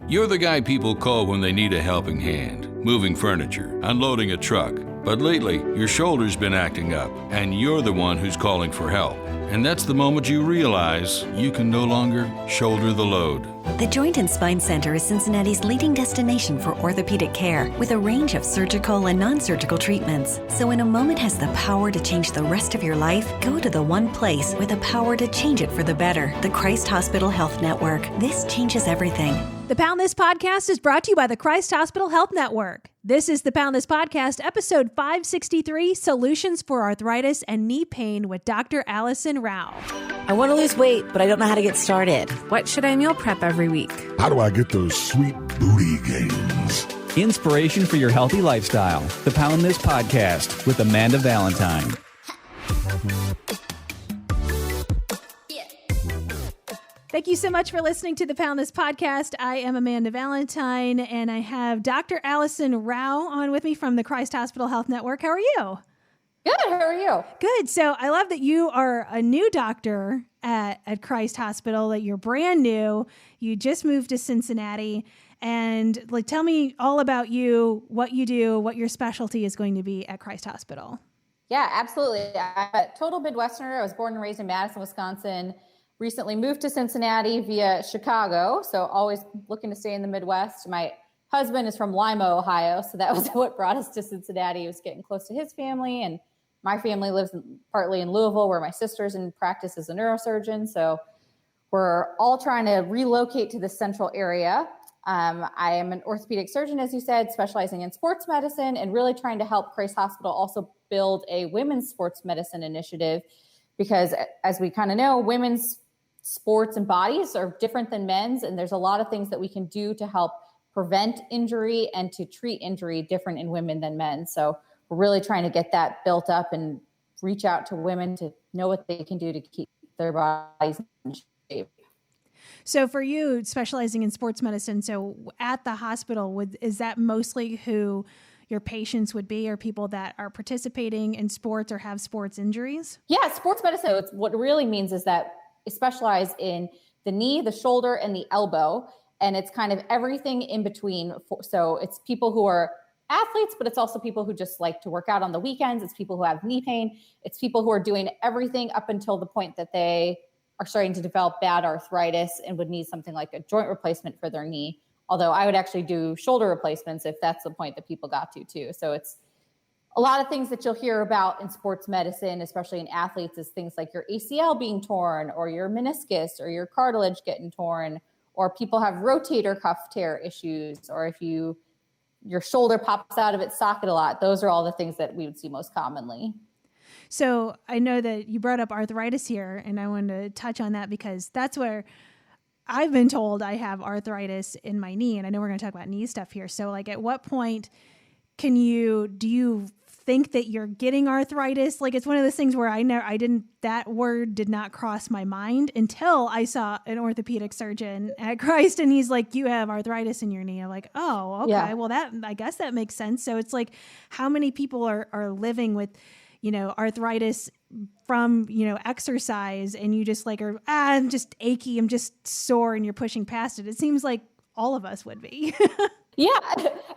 You're the guy people call when they need a helping hand, moving furniture, unloading a truck. But lately, your shoulder's been acting up, and you're the one who's calling for help. And that's the moment you realize you can no longer shoulder the load. The Joint and Spine Center is Cincinnati's leading destination for orthopedic care, with a range of surgical and non-surgical treatments. So when a moment has the power to change the rest of your life, go to the one place with the power to change it for the better, the Christ Hospital Health Network. This changes everything. The Pound This Podcast is brought to you by the Christ Hospital Health Network. This is the Pound This Podcast, episode 563, Solutions for Arthritis and Knee Pain with Dr. Allison Rao. I want to lose weight, but I don't know how to get started. What should I meal prep every week? How do I get those sweet booty gains? Inspiration for your healthy lifestyle. The Pound This Podcast with Amanda Valentine. Thank you so much for listening to the Pound This Podcast. I am Amanda Valentine, and I have Dr. Allison Rao on with me from the Christ Hospital Health Network. How are you? Good. How are you? Good. So I love that you are a new doctor at Christ Hospital, that you're brand new. You just moved to Cincinnati. And tell me all about you, what you do, what your specialty is going to be at Christ Hospital. Yeah, absolutely. I'm a total Midwesterner. I was born and raised in Madison, Wisconsin. Recently moved to Cincinnati via Chicago, so always looking to stay in the Midwest. My husband is from Lima, Ohio, so that was what brought us to Cincinnati. He was getting close to his family, and my family lives partly in Louisville, where my sister's in practice as a neurosurgeon, so we're all trying to relocate to the central area. I am an orthopedic surgeon, as you said, specializing in sports medicine, and really trying to help Christ Hospital also build a women's sports medicine initiative, because as we kind of know, women's sports and bodies are different than men's, and there's a lot of things that we can do to help prevent injury and to treat injury different in women than men. So we're really trying to get that built up and reach out to women to know what they can do to keep their bodies in shape. So for you, specializing in sports medicine, so at the hospital, is that mostly who your patients would be, or people that are participating in sports or have sports injuries? Yeah, sports medicine, what it really means is that it specializes in the knee, the shoulder, and the elbow. And it's kind of everything in between. So it's people who are athletes, but it's also people who just like to work out on the weekends. It's people who have knee pain. It's people who are doing everything up until the point that they are starting to develop bad arthritis and would need something like a joint replacement for their knee. Although I would actually do shoulder replacements if that's the point that people got to too. So it's a lot of things that you'll hear about in sports medicine, especially in athletes, is things like your ACL being torn, or your meniscus or your cartilage getting torn, or people have rotator cuff tear issues, or if your shoulder pops out of its socket a lot. Those are all the things that we would see most commonly. So I know that you brought up arthritis here, and I wanted to touch on that because that's where I've been told I have arthritis in my knee, and I know we're going to talk about knee stuff here. So at what point do you think that you're getting arthritis? It's one of those things where that word did not cross my mind until I saw an orthopedic surgeon at Christ, and he's like, you have arthritis in your knee. I'm like, oh, okay. Yeah. Well, I guess that makes sense. So it's how many people are living with, arthritis from, exercise, and you just I'm just achy, I'm just sore, and you're pushing past it. It seems like all of us would be. Yeah,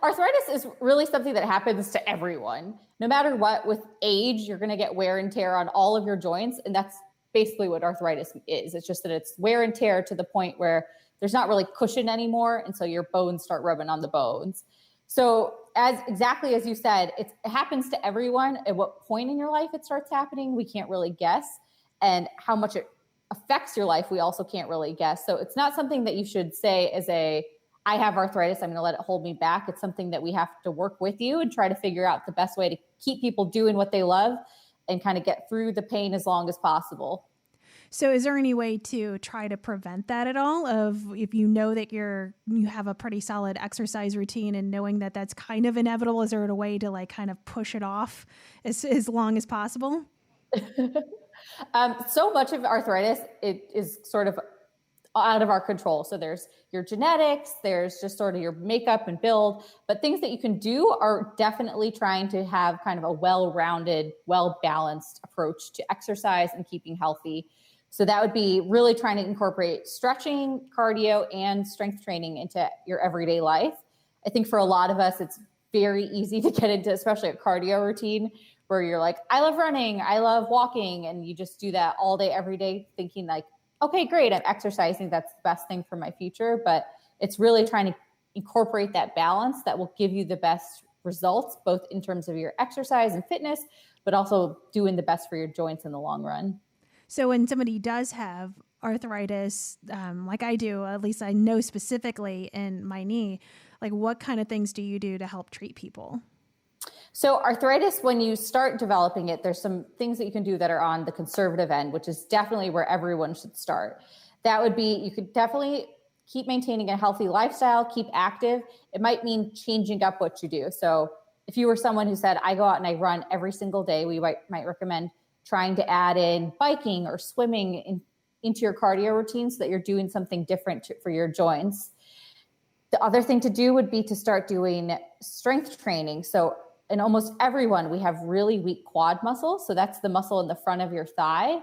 arthritis is really something that happens to everyone. No matter what, with age, you're going to get wear and tear on all of your joints. And that's basically what arthritis is. It's just that it's wear and tear to the point where there's not really cushion anymore. And so your bones start rubbing on the bones. So exactly as you said, it happens to everyone. At what point in your life it starts happening, we can't really guess. And how much it affects your life, we also can't really guess. So it's not something that you should say as I have arthritis, I'm going to let it hold me back. It's something that we have to work with you and try to figure out the best way to keep people doing what they love and kind of get through the pain as long as possible. So is there any way to try to prevent that at all? If you know that you have a pretty solid exercise routine and knowing that that's kind of inevitable, is there a way to kind of push it off as long as possible? So much of arthritis, it is sort of out of our control. So there's your genetics, there's just sort of your makeup and build, but things that you can do are definitely trying to have kind of a well-rounded, well-balanced approach to exercise and keeping healthy. So that would be really trying to incorporate stretching, cardio, and strength training into your everyday life. I think for a lot of us, it's very easy to get into, especially a cardio routine where you're like, I love running, I love walking. And you just do that all day, every day, thinking like, okay, great, I'm exercising. That's the best thing for my future. But it's really trying to incorporate that balance that will give you the best results, both in terms of your exercise and fitness, but also doing the best for your joints in the long run. So when somebody does have arthritis, like I do, at least I know specifically in my knee, like what kind of things do you do to help treat people? So arthritis, when you start developing it, there's some things that you can do that are on the conservative end, which is definitely where everyone should start. That would be, you could definitely keep maintaining a healthy lifestyle, keep active. It might mean changing up what you do. So if you were someone who said, I go out and I run every single day, we might recommend trying to add in biking or swimming into your cardio routine so that you're doing something different for your joints. The other thing to do would be to start doing strength training. So in almost everyone, we have really weak quad muscles. So that's the muscle in the front of your thigh.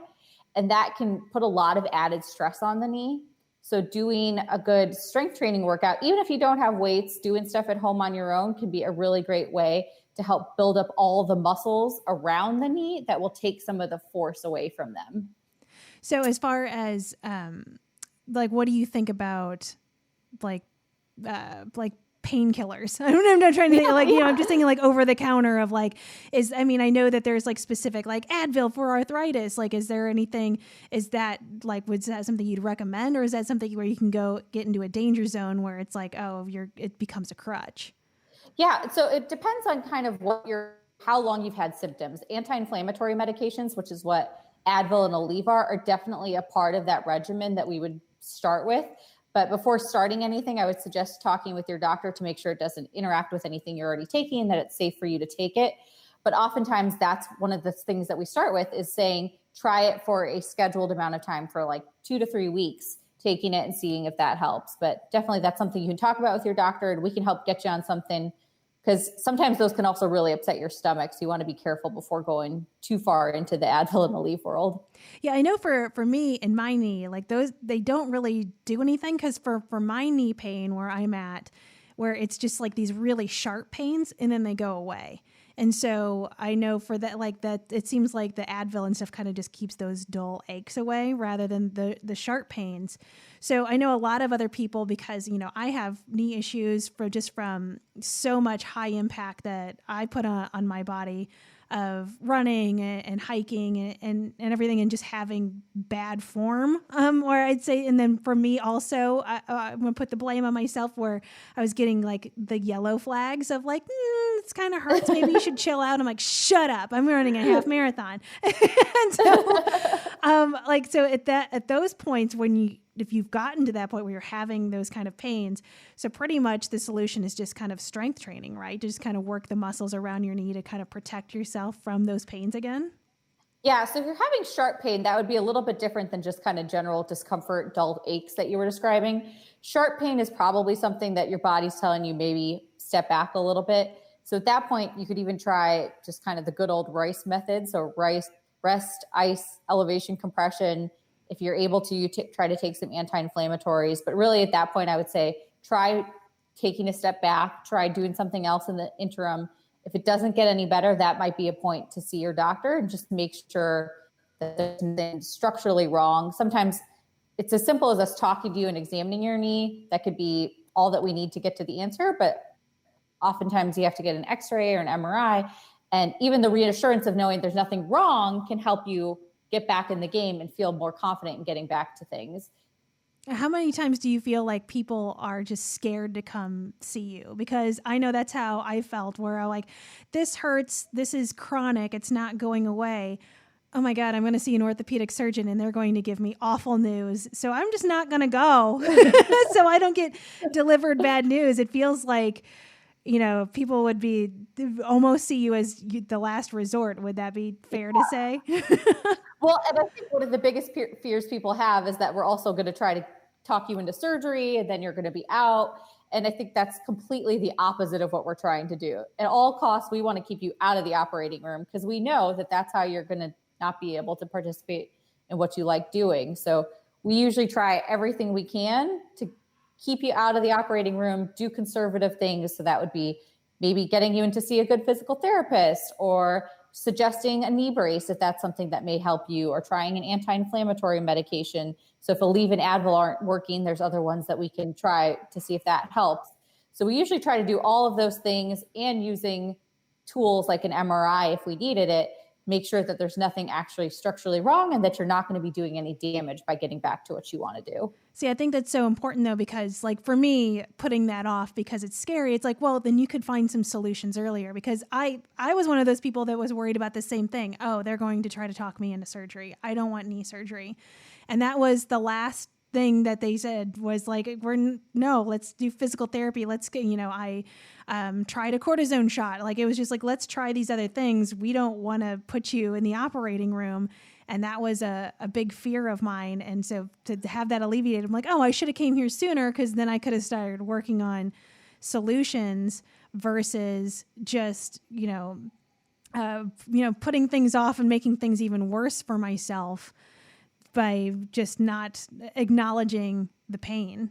And that can put a lot of added stress on the knee. So doing a good strength training workout, even if you don't have weights, doing stuff at home on your own can be a really great way to help build up all the muscles around the knee that will take some of the force away from them. So as far as like, what do you think about like painkillers? I'm not trying to think like, I'm just thinking like over the counter of like, I know that there's like specific like Advil for arthritis. Like, is there anything, was that something you'd recommend, or is that something where you can go get into a danger zone where it's like, it becomes a crutch? Yeah. So it depends on kind of how long you've had symptoms. Anti-inflammatory medications, which is what Advil and Aleve are definitely a part of that regimen that we would start with. But before starting anything, I would suggest talking with your doctor to make sure it doesn't interact with anything you're already taking and that it's safe for you to take it. But oftentimes that's one of the things that we start with is saying, try it for a scheduled amount of time for like 2 to 3 weeks, taking it and seeing if that helps. But definitely that's something you can talk about with your doctor, and we can help get you on something, because sometimes those can also really upset your stomach. So you want to be careful before going too far into the Advil and Aleve world. Yeah, I know for me and my knee, like those, they don't really do anything, because for my knee pain where I'm at, where it's just like these really sharp pains and then they go away. And so I know for that, like that, it seems like the Advil and stuff kind of just keeps those dull aches away rather than the sharp pains. So I know a lot of other people, because, I have knee issues from so much high impact that I put on my body of running and hiking and everything, and just having bad form, where I'd say, and then for me also, I'm going to put the blame on myself, where I was getting like the yellow flags of like, it's kind of hurts, maybe you should chill out. I'm like, shut up, I'm running a half marathon. And so, so at those points if you've gotten to that point where you're having those kind of pains, so pretty much the solution is just kind of strength training, right? Just kind of work the muscles around your knee to kind of protect yourself from those pains again. Yeah. So if you're having sharp pain, that would be a little bit different than just kind of general discomfort, dull aches that you were describing. Sharp pain is probably something that your body's telling you maybe step back a little bit. So at that point, you could even try just kind of the good old RICE method. So rest, ice, elevation, compression. If you're able to, you try to take some anti-inflammatories. But really at that point, I would say try taking a step back, try doing something else in the interim. If it doesn't get any better, that might be a point to see your doctor and just make sure that there's something structurally wrong. Sometimes it's as simple as us talking to you and examining your knee. That could be all that we need to get to the answer. But oftentimes you have to get an X-ray or an MRI. And even the reassurance of knowing there's nothing wrong can help you get back in the game and feel more confident in getting back to things. How many times do you feel like people are just scared to come see you? Because I know that's how I felt, where I'm like, this hurts, this is chronic, it's not going away. Oh my God, I'm going to see an orthopedic surgeon and they're going to give me awful news. So I'm just not going to go. So I don't get delivered bad news. It feels like, people would almost see you as the last resort. Would that be fair to say? Well, and I think one of the biggest fears people have is that we're also going to try to talk you into surgery and then you're going to be out. And I think that's completely the opposite of what we're trying to do. At all costs, we want to keep you out of the operating room, because we know that that's how you're going to not be able to participate and what you like doing. So we usually try everything we can to keep you out of the operating room, do conservative things. So that would be maybe getting you in to see a good physical therapist, or suggesting a knee brace if that's something that may help you, or trying an anti-inflammatory medication. So if Aleve and Advil aren't working, there's other ones that we can try to see if that helps. So we usually try to do all of those things, and using tools like an MRI if we needed it, make sure that there's nothing actually structurally wrong and that you're not going to be doing any damage by getting back to what you want to do. See, I think that's so important though, because like for me, putting that off because it's scary, it's like, well, then you could find some solutions earlier, because I was one of those people that was worried about the same thing. Oh, they're going to try to talk me into surgery. I don't want knee surgery. And that was the last thing that they said was like, let's do physical therapy. Let's get, I tried a cortisone shot. Like, it was just like, let's try these other things. We don't want to put you in the operating room. And that was a big fear of mine. And so to have that alleviated, I'm like, oh, I should have came here sooner, because then I could have started working on solutions versus just, putting things off and making things even worse for myself by just not acknowledging the pain.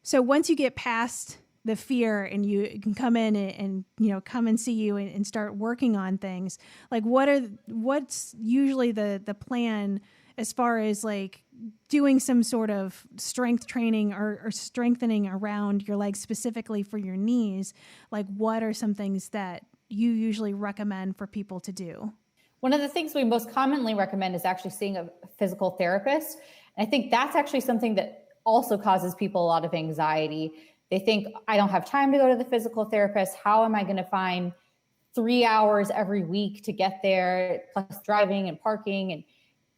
So once you get past the fear and you can come in and come and see you and start working on things, like what's usually the plan as far as like doing some sort of strength training or strengthening around your legs specifically for your knees? Like, what are some things that you usually recommend for people to do? One of the things we most commonly recommend is actually seeing a physical therapist. And I think that's actually something that also causes people a lot of anxiety. They think, I don't have time to go to the physical therapist. How am I going to find 3 hours every week to get there, plus driving and parking? And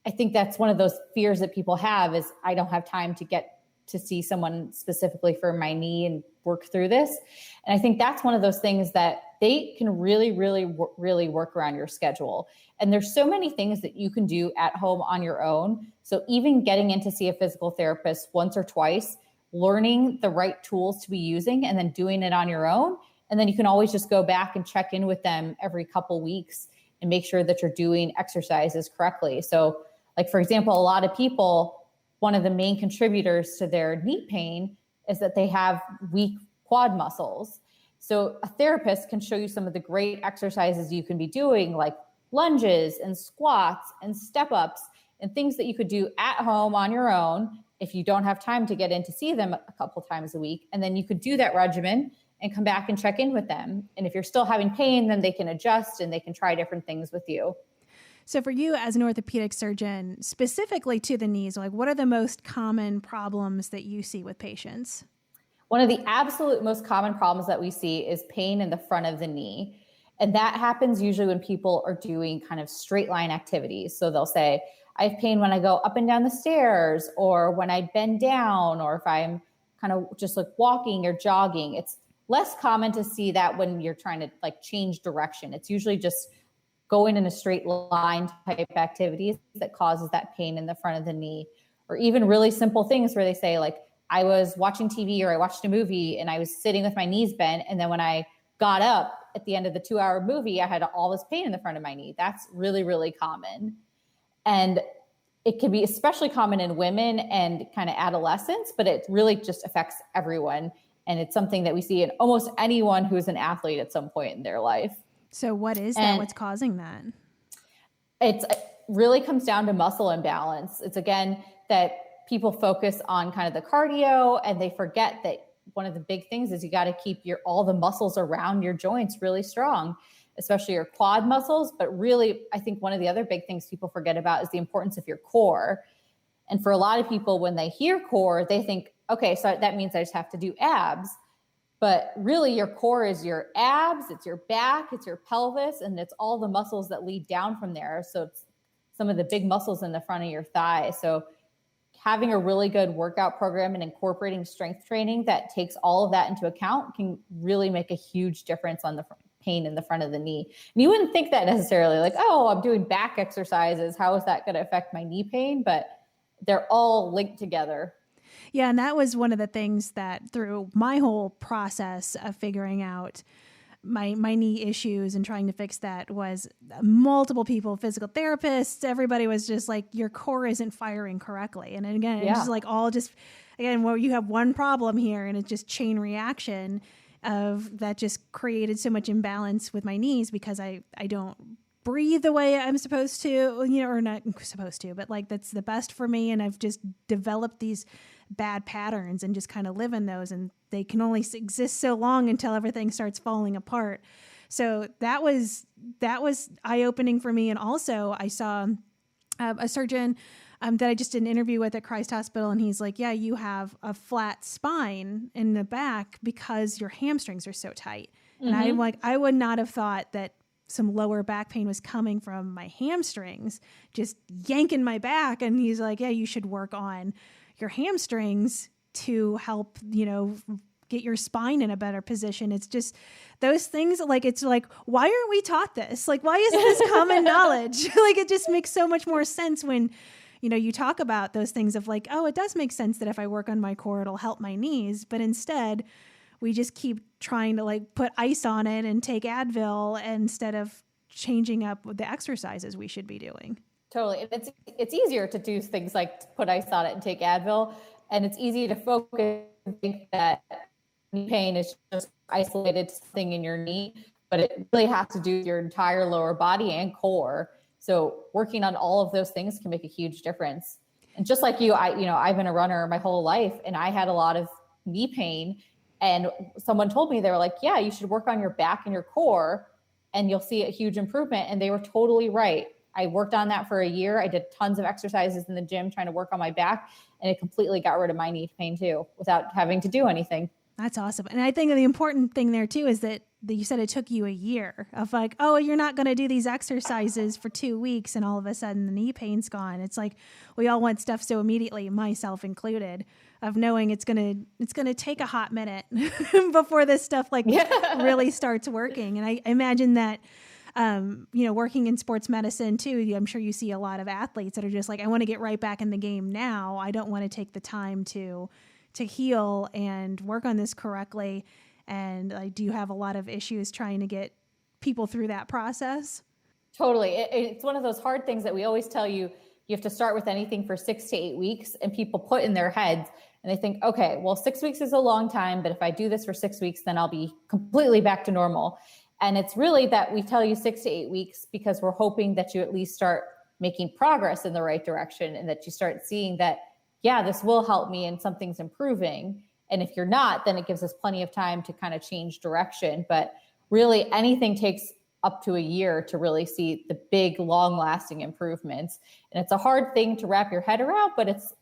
I think that's one of those fears that people have, is I don't have time to get to see someone specifically for my knee and work through this. And I think that's one of those things that they can really, really, really work around your schedule. And there's so many things that you can do at home on your own. So even getting in to see a physical therapist once or twice, learning the right tools to be using, and then doing it on your own. And then you can always just go back and check in with them every couple weeks and make sure that you're doing exercises correctly. So like, for example, a lot of people, one of the main contributors to their knee pain is that they have weak quad muscles. So a therapist can show you some of the great exercises you can be doing, like lunges and squats and step-ups and things that you could do at home on your own if you don't have time to get in to see them a couple times a week. And then you could do that regimen and come back and check in with them. And if you're still having pain, then they can adjust and they can try different things with you. So for you as an orthopedic surgeon, specifically to the knees, like what are the most common problems that you see with patients? One of the absolute most common problems that we see is pain in the front of the knee. And that happens usually when people are doing kind of straight line activities. So they'll say, I have pain when I go up and down the stairs, or when I bend down, or if I'm kind of just like walking or jogging. It's less common to see that when you're trying to like change direction. It's usually just going in a straight line type activities that causes that pain in the front of the knee. Or even really simple things where they say, like, I was watching TV or I watched a movie and I was sitting with my knees bent, and then when I got up at the end of the 2-hour movie, I had all this pain in the front of my knee. That's really, really common. And it can be especially common in women and kind of adolescents, but it really just affects everyone. And it's something that we see in almost anyone who is an athlete at some point in their life. So what is that? What's causing that? It really comes down to muscle imbalance. It's again that people focus on kind of the cardio, and they forget that one of the big things is you got to keep all the muscles around your joints really strong, especially your quad muscles. But really, I think one of the other big things people forget about is the importance of your core. And for a lot of people, when they hear core, they think, okay, so that means I just have to do abs. But really, your core is your abs, it's your back, it's your pelvis, and it's all the muscles that lead down from there. So it's some of the big muscles in the front of your thigh. So having a really good workout program and incorporating strength training that takes all of that into account can really make a huge difference on the pain in the front of the knee. And you wouldn't think that necessarily, like, oh, I'm doing back exercises, how is that going to affect my knee pain? But they're all linked together. Yeah, and that was one of the things that through my whole process of figuring out my knee issues and trying to fix that was multiple people, physical therapists, everybody was just like, your core isn't firing correctly. And again, it's just like well, you have one problem here, and it's just chain reaction of that just created so much imbalance with my knees because I don't breathe the way I'm supposed to, or not supposed to, but like that's the best for me. And I've just developed these bad patterns and just kind of live in those, and they can only exist so long until everything starts falling apart. So that was eye-opening for me. And also I saw a surgeon that I just did an interview with at Christ Hospital, and he's like, yeah, you have a flat spine in the back because your hamstrings are so tight. And I'm like, I would not have thought that some lower back pain was coming from my hamstrings, just yanking my back. And he's like, yeah, you should work on your hamstrings to help, get your spine in a better position. It's just those things, like, it's like, why aren't we taught this? Like, why isn't this common knowledge? Like, it just makes so much more sense when, you talk about those things of like, oh, it does make sense that if I work on my core, it'll help my knees. But instead, we just keep trying to like put ice on it and take Advil instead of changing up the exercises we should be doing. Totally. It's easier to do things like put ice on it and take Advil. And it's easy to focus and think that knee pain is just isolated to something in your knee, but it really has to do with your entire lower body and core. So working on all of those things can make a huge difference. And just like you, I've been a runner my whole life, and I had a lot of knee pain. And someone told me, they were like, yeah, you should work on your back and your core and you'll see a huge improvement. And they were totally right. I worked on that for a year. I did tons of exercises in the gym trying to work on my back, and it completely got rid of my knee pain too, without having to do anything. That's awesome. And I think the important thing there too is that you said it took you a year of like, oh, you're not going to do these exercises for 2 weeks and all of a sudden the knee pain's gone. It's like we all want stuff so immediately, myself included, of knowing it's going to take a hot minute before this stuff really starts working. And I imagine that working in sports medicine too, I'm sure you see a lot of athletes that are just like, I want to get right back in the game now. I don't want to take the time to heal and work on this correctly. And I do have a lot of issues trying to get people through that process. Totally. It's one of those hard things that we always tell you, you have to start with anything for 6 to 8 weeks, and people put in their heads and they think, okay, well, 6 weeks is a long time, but if I do this for 6 weeks, then I'll be completely back to normal. And it's really that we tell you 6 to 8 weeks because we're hoping that you at least start making progress in the right direction, and that you start seeing that, yeah, this will help me and something's improving. And if you're not, then it gives us plenty of time to kind of change direction. But really anything takes up to a year to really see the big, long-lasting improvements. And it's a hard thing to wrap your head around, but it's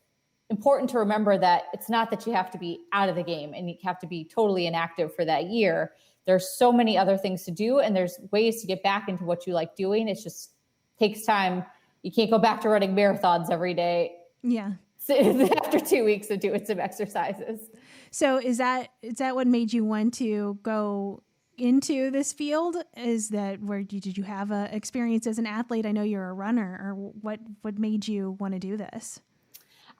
important to remember that it's not that you have to be out of the game and you have to be totally inactive for that year. There's so many other things to do, and there's ways to get back into what you like doing. It just takes time. You can't go back to running marathons every day. Yeah. After 2 weeks of doing some exercises. So is that what made you want to go into this field? Is that where did you have a experience as an athlete? I know you're a runner, or what made you want to do this?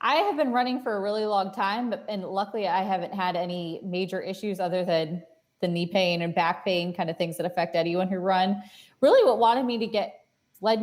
I have been running for a really long time, and luckily I haven't had any major issues other than the knee pain and back pain, kind of things that affect anyone who run. Really what led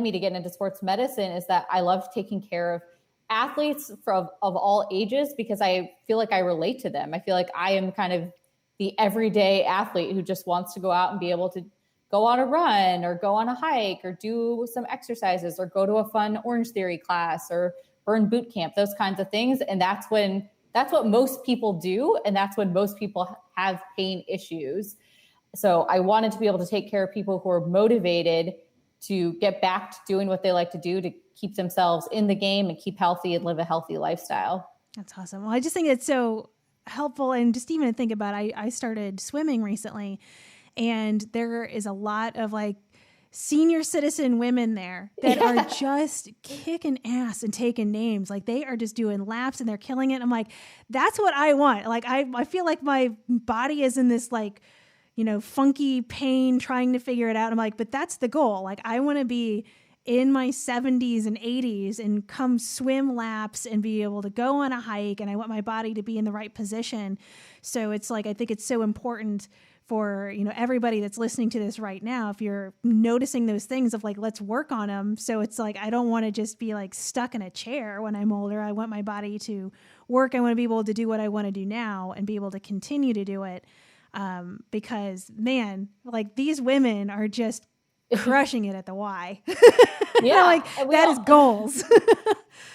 me to get into sports medicine is that I love taking care of athletes of all ages, because I feel like I relate to them. I feel like I am kind of the everyday athlete who just wants to go out and be able to go on a run or go on a hike or do some exercises or go to a fun Orange Theory class or burn boot camp, those kinds of things. And that's what most people do. And that's when most people have pain issues. So I wanted to be able to take care of people who are motivated to get back to doing what they like to do, to keep themselves in the game and keep healthy and live a healthy lifestyle. That's awesome. Well, I just think it's so helpful. And just even think about, I started swimming recently, and there is a lot of like senior citizen women there that are just kicking ass and taking names. Like they are just doing laps and they're killing it. I'm like, that's what I want. Like, I feel like my body is in this like, funky pain trying to figure it out. I'm like, but that's the goal. Like I want to be in my 70s and 80s and come swim laps and be able to go on a hike, and I want my body to be in the right position. So it's like, I think it's so important for, you know, everybody that's listening to this right now, if you're noticing those things of like, let's work on them. So it's like, I don't want to just be like stuck in a chair when I'm older. I want my body to work. I want to be able to do what I want to do now and be able to continue to do it. Because man, like these women are just crushing it at the Y. Yeah. Like that is goals.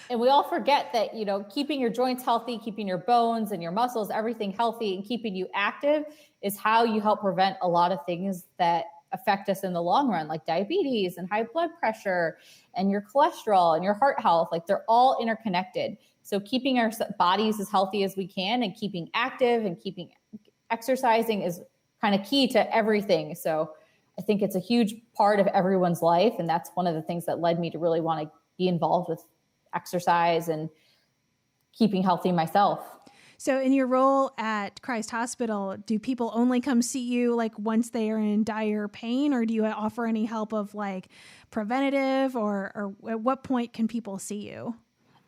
And we all forget that, you know, keeping your joints healthy, keeping your bones and your muscles, everything healthy and keeping you active is how you help prevent a lot of things that affect us in the long run, like diabetes and high blood pressure and your cholesterol and your heart health. Like they're all interconnected. So keeping our bodies as healthy as we can and keeping active and keeping exercising is kind of key to everything. So I think it's a huge part of everyone's life. And that's one of the things that led me to really want to be involved with exercise and keeping healthy myself. So in your role at Christ Hospital, do people only come see you like once they are in dire pain, or do you offer any help of like preventative, or at what point can people see you?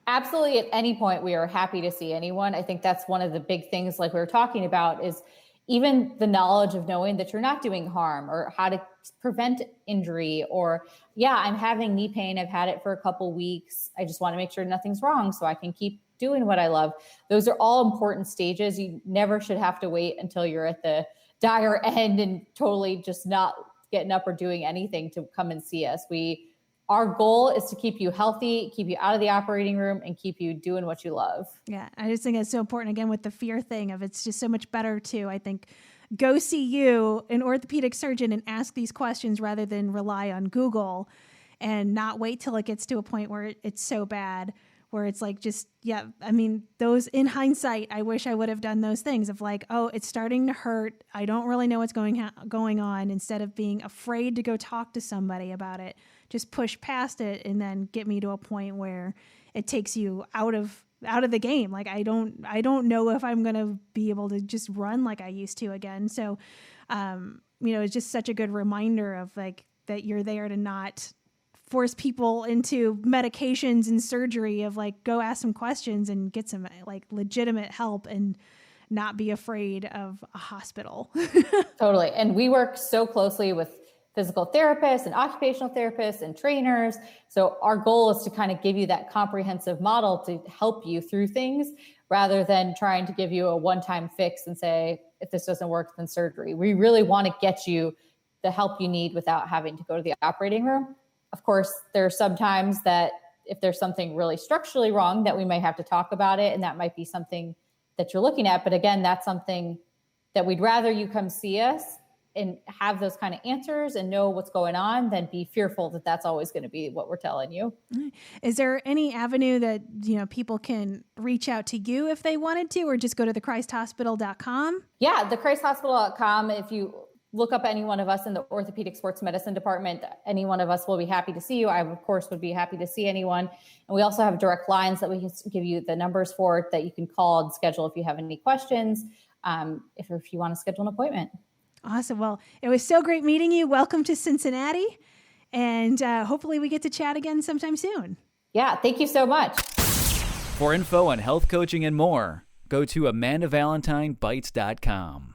Absolutely. At any point, we are happy to see anyone. I think that's one of the big things like we were talking about is even the knowledge of knowing that you're not doing harm or how to prevent injury, or I'm having knee pain. I've had it for a couple weeks. I just want to make sure nothing's wrong so I can keep doing what I love. Those are all important stages. You never should have to wait until you're at the dire end and totally just not getting up or doing anything to come and see us. Our goal is to keep you healthy, keep you out of the operating room, and keep you doing what you love. Yeah, I just think it's so important, again, with the fear thing of it's just so much better to, I think, go see you, an orthopedic surgeon, and ask these questions rather than rely on Google and not wait till it gets to a point where it's so bad, where it's like just, I mean, those in hindsight, I wish I would have done those things of like, oh, it's starting to hurt. I don't really know what's going on. Instead of being afraid to go talk to somebody about it, just push past it and then get me to a point where it takes you out of the game. Like I don't know if I'm going to be able to just run like I used to again. So, it's just such a good reminder of like that you're there to not force people into medications and surgery, of like, go ask some questions and get some like legitimate help and not be afraid of a hospital. Totally. And we work so closely with physical therapists and occupational therapists and trainers. So our goal is to kind of give you that comprehensive model to help you through things rather than trying to give you a one-time fix and say, if this doesn't work, then surgery. We really want to get you the help you need without having to go to the operating room. Of course, there are some times that if there's something really structurally wrong that we might have to talk about it, and that might be something that you're looking at. But again, that's something that we'd rather you come see us and have those kind of answers and know what's going on than be fearful that that's always going to be what we're telling you. Is there any avenue that, people can reach out to you if they wanted to, or just go to thechristhospital.com? Yeah, thechristhospital.com. If you look up any one of us in the orthopedic sports medicine department, any one of us will be happy to see you. I, of course, would be happy to see anyone. And we also have direct lines that we can give you the numbers for that you can call and schedule if you have any questions, if you want to schedule an appointment. Awesome. Well, it was so great meeting you. Welcome to Cincinnati. And hopefully we get to chat again sometime soon. Yeah, thank you so much. For info on health coaching and more, go to AmandaValentineBites.com.